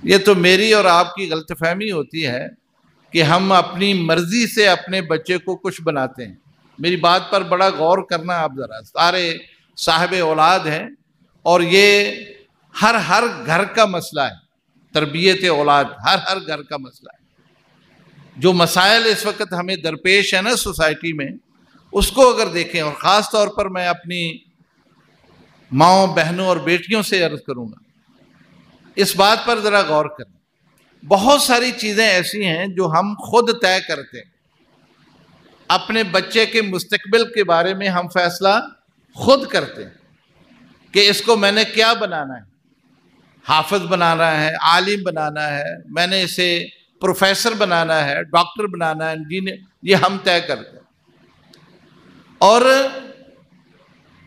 یہ تو میری اور آپ کی غلط فہمی ہوتی ہے کہ ہم اپنی مرضی سے اپنے بچے کو کچھ بناتے ہیں۔ میری بات پر بڑا غور کرنا آپ ذرا، سارے صاحب اولاد ہیں اور یہ ہر گھر کا مسئلہ ہے، تربیت اولاد ہر گھر کا مسئلہ ہے۔ جو مسائل اس وقت ہمیں درپیش ہیں نا سوسائٹی میں، اس کو اگر دیکھیں، اور خاص طور پر میں اپنی ماؤں، بہنوں اور بیٹیوں سے عرض کروں گا، اس بات پر ذرا غور کریں۔ بہت ساری چیزیں ایسی ہیں جو ہم خود طے کرتے ہیں۔ اپنے بچے کے مستقبل کے بارے میں ہم فیصلہ خود کرتے ہیں کہ اس کو میں نے کیا بنانا ہے، حافظ بنانا ہے، عالم بنانا ہے، میں نے اسے پروفیسر بنانا ہے، ڈاکٹر بنانا ہے، انجینئر، یہ ہم طے کرتے ہیں۔ اور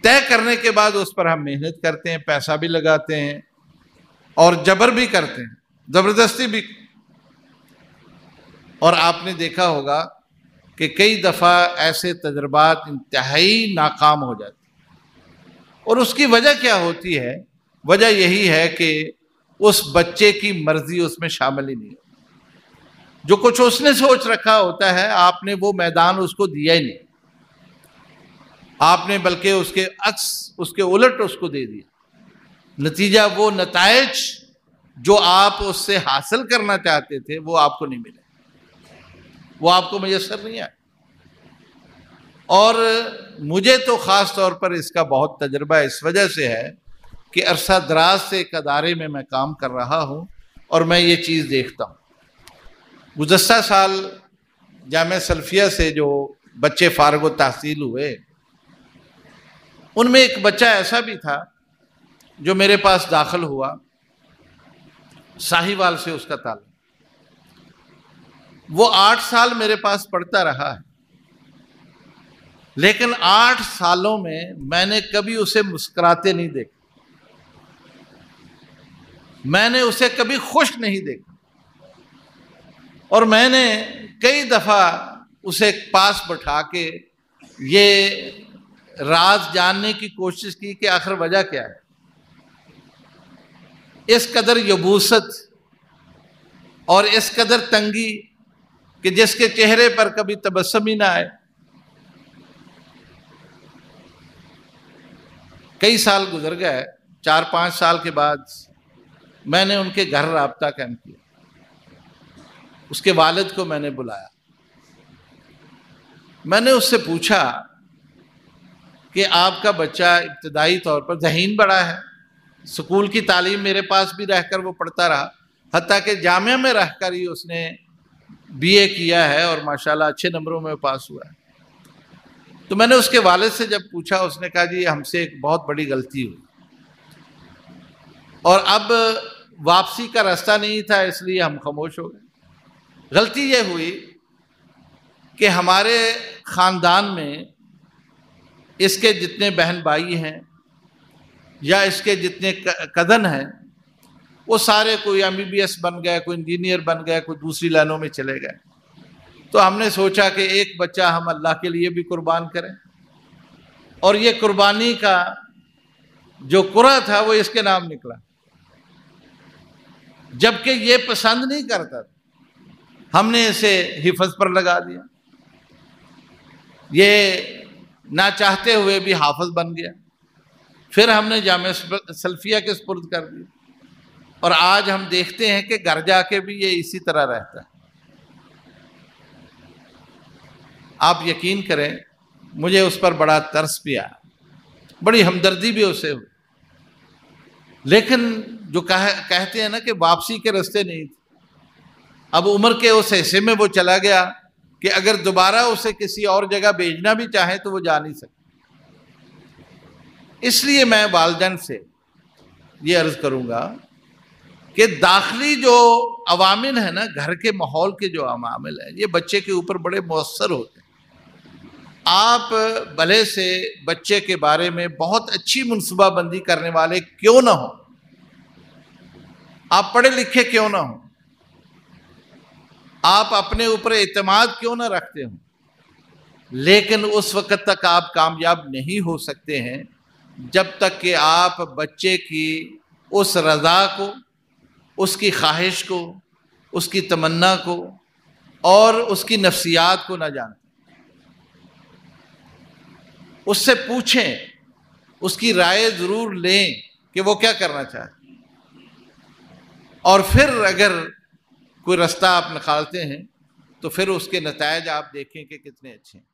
طے کرنے کے بعد اس پر ہم محنت کرتے ہیں، پیسہ بھی لگاتے ہیں اور جبر بھی کرتے ہیں، زبردستی بھی۔ اور آپ نے دیکھا ہوگا کہ کئی دفعہ ایسے تجربات انتہائی ناکام ہو جاتے ہیں، اور اس کی وجہ کیا ہوتی ہے؟ وجہ یہی ہے کہ اس بچے کی مرضی اس میں شامل ہی نہیں ہے۔ جو کچھ اس نے سوچ رکھا ہوتا ہے، آپ نے وہ میدان اس کو دیا ہی نہیں، آپ نے بلکہ اس کے عکس، اس کے الٹ اس کو دے دیا۔ نتیجہ وہ نتائج جو آپ اس سے حاصل کرنا چاہتے تھے وہ آپ کو نہیں ملے، وہ آپ کو میسر نہیں آئے۔ اور مجھے تو خاص طور پر اس کا بہت تجربہ اس وجہ سے ہے کہ عرصہ دراز سے ایک ادارے میں کام کر رہا ہوں اور میں یہ چیز دیکھتا ہوں۔ گزشتہ سال جامعہ سلفیہ سے جو بچے فارغ التحصیل ہوئے، ان میں ایک بچہ ایسا بھی تھا جو میرے پاس داخل ہوا، ساہیوال سے اس کا تعلق۔ وہ 8 سال میرے پاس پڑھتا رہا ہے، لیکن 8 سالوں میں نے کبھی اسے مسکراتے نہیں دیکھا، میں نے اسے کبھی خوش نہیں دیکھا، اور میں نے کئی دفعہ اسے پاس بٹھا کے یہ راز جاننے کی کوشش کی کہ آخر وجہ کیا ہے۔ اس قدر یبوست اور اس قدر تنگی کہ جس کے چہرے پر کبھی تبسم ہی نہ آئے۔ کئی سال گزر گئے، 4-5 سال کے بعد میں نے ان کے گھر رابطہ قائم کیا، اس کے والد کو میں نے بلایا، میں نے اس سے پوچھا کہ آپ کا بچہ ابتدائی طور پر ذہین بڑا ہے، اسکول کی تعلیم میرے پاس بھی رہ کر وہ پڑھتا رہا، حتیٰ کہ جامعہ میں رہ کر ہی اس نے بی اے کیا ہے اور ماشاءاللہ اچھے نمبروں میں پاس ہوا ہے۔ تو میں نے اس کے والد سے جب پوچھا، اس نے کہا جی ہم سے ایک بہت بڑی غلطی ہوئی، اور اب واپسی کا راستہ نہیں تھا، اس لیے ہم خاموش ہو گئے۔ غلطی یہ ہوئی کہ ہمارے خاندان میں اس کے جتنے بہن بھائی ہیں یا اس کے جتنے کزن ہیں، وہ سارے کوئی MBBS بن گئے، کوئی انجینئر بن گئے، کوئی دوسری لائنوں میں چلے گئے۔ تو ہم نے سوچا کہ ایک بچہ ہم اللہ کے لیے بھی قربان کریں، اور یہ قربانی کا جو قرعہ تھا وہ اس کے نام نکلا، جبکہ یہ پسند نہیں کرتا تھا۔ ہم نے اسے حفظ پر لگا دیا، یہ نہ چاہتے ہوئے بھی حافظ بن گیا، پھر ہم نے جامعہ سلفیہ کے سپرد کر دیا، اور آج ہم دیکھتے ہیں کہ گھر جا کے بھی یہ اسی طرح رہتا ہے۔ آپ یقین کریں، مجھے اس پر بڑا ترس بھی آیا، بڑی ہمدردی بھی اسے ہوئی، لیکن جو کہتے ہیں نا کہ واپسی کے راستے نہیں تھے۔ اب عمر کے اس حصے میں وہ چلا گیا کہ اگر دوبارہ اسے کسی اور جگہ بھیجنا بھی چاہیں تو وہ جا نہیں سکتے۔ اس لیے میں والدین سے یہ عرض کروں گا کہ داخلی جو عوامل ہیں نا، گھر کے ماحول کے جو عوامل ہیں، یہ بچے کے اوپر بڑے مؤثر ہوتے ہیں۔ آپ بھلے سے بچے کے بارے میں بہت اچھی منصوبہ بندی کرنے والے کیوں نہ ہوں، آپ پڑھے لکھے کیوں نہ ہوں، آپ اپنے اوپر اعتماد کیوں نہ رکھتے ہوں، لیکن اس وقت تک آپ کامیاب نہیں ہو سکتے ہیں جب تک کہ آپ بچے کی اس رضا کو، اس کی خواہش کو، اس کی تمنا کو اور اس کی نفسیات کو نہ جانتے۔ اس سے پوچھیں، اس کی رائے ضرور لیں کہ وہ کیا کرنا چاہتے، اور پھر اگر کوئی راستہ آپ نکالتے ہیں تو پھر اس کے نتائج آپ دیکھیں کہ کتنے اچھے ہیں۔